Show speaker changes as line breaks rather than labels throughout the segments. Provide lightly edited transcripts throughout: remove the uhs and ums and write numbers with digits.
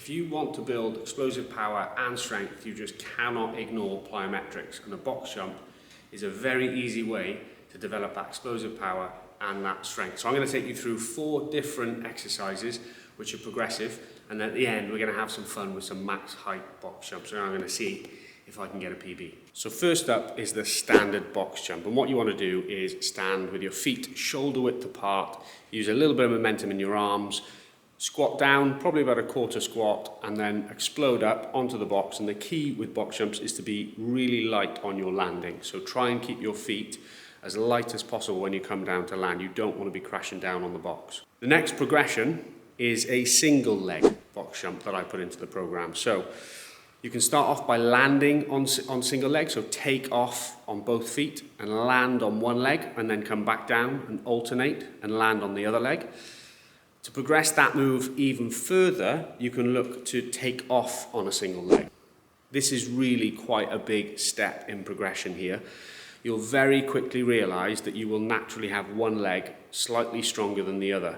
If you want to build explosive power and strength, you just cannot ignore plyometrics, and a box jump is a very easy way to develop that explosive power and that strength. So I'm going to take you through 4 different exercises which are progressive, and at the end we're going to have some fun with some max height box jumps, and I'm going to see if I can get a PB. So first up is the standard box jump, and what you want to do is stand with your feet shoulder width apart, use a little bit of momentum in your arms, squat down, probably about a quarter squat, and then explode up onto the box. And the key with box jumps is to be really light on your landing. So try and keep your feet as light as possible when you come down to land. You don't want to be crashing down on the box. The next progression is a single leg box jump that I put into the program. So you can start off by landing on single leg, so take off on both feet and land on one leg, and then come back down and alternate and land on the other leg. To progress that move even further, you can look to take off on a single leg. This is really quite a big step in progression here. You'll very quickly realize that you will naturally have one leg slightly stronger than the other.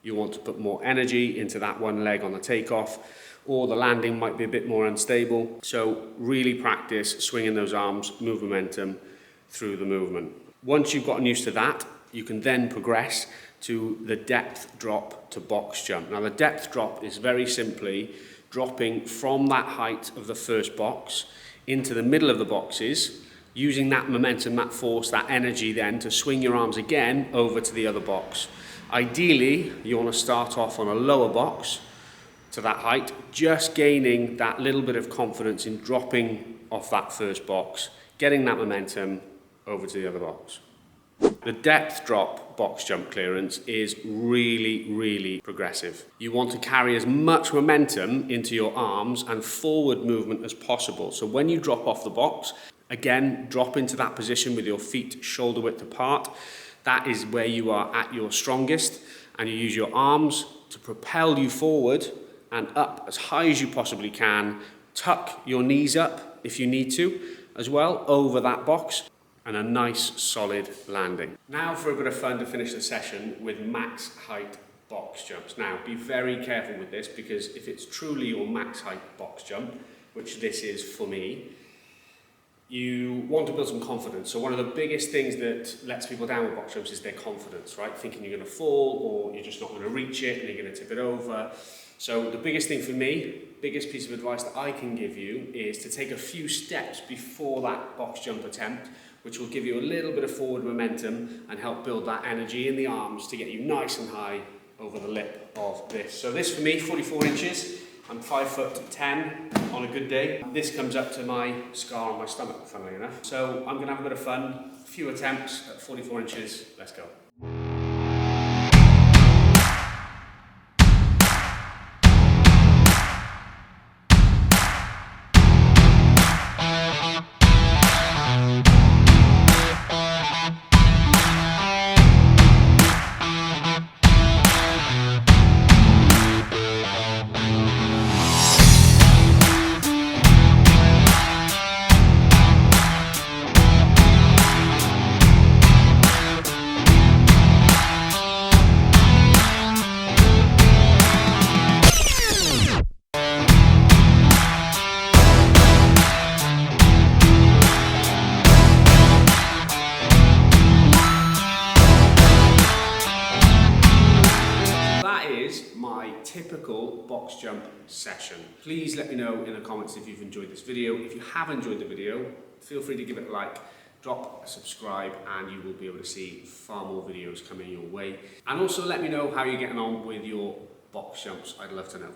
You want to put more energy into that one leg on the takeoff, or the landing might be a bit more unstable. So really practice swinging those arms, move momentum through the movement. Once you've gotten used to that, you can then progress to the depth drop to box jump. Now the depth drop is very simply dropping from that height of the first box into the middle of the boxes, using that momentum, that force, that energy then to swing your arms again over to the other box. Ideally, you want to start off on a lower box to that height, just gaining that little bit of confidence in dropping off that first box, getting that momentum over to the other box. The depth drop box jump clearance is really progressive. You want to carry as much momentum into your arms and forward movement as possible. So when you drop off the box, again, drop into that position with your feet shoulder width apart. That is where you are at your strongest, and you use your arms to propel you forward and up as high as you possibly can. Tuck your knees up if you need to as well over that box, and a nice solid landing. Now for a bit of fun to finish the session with max height box jumps. Now be very careful with this, because if it's truly your max height box jump, which this is for me, you want to build some confidence. So one of the biggest things that lets people down with box jumps is their confidence, right? Thinking you're going to fall, or you're just not going to reach it and you're going to tip it over. So the biggest thing for me, biggest piece of advice that I can give you, is to take a few steps before that box jump attempt, which will give you a little bit of forward momentum and help build that energy in the arms to get you nice and high over the lip of this. So this for me, 44 inches. I'm 5'10" on a good day. This comes up to my scar on my stomach, funnily enough. So I'm gonna have a bit of fun. A few attempts at 44 inches. Let's go. My typical box jump session. Please let me know in the comments if you've enjoyed this video. If you have enjoyed the video, feel free to give it a like, drop a subscribe, and you will be able to see far more videos coming your way. And also let me know how you're getting on with your box jumps. I'd love to know.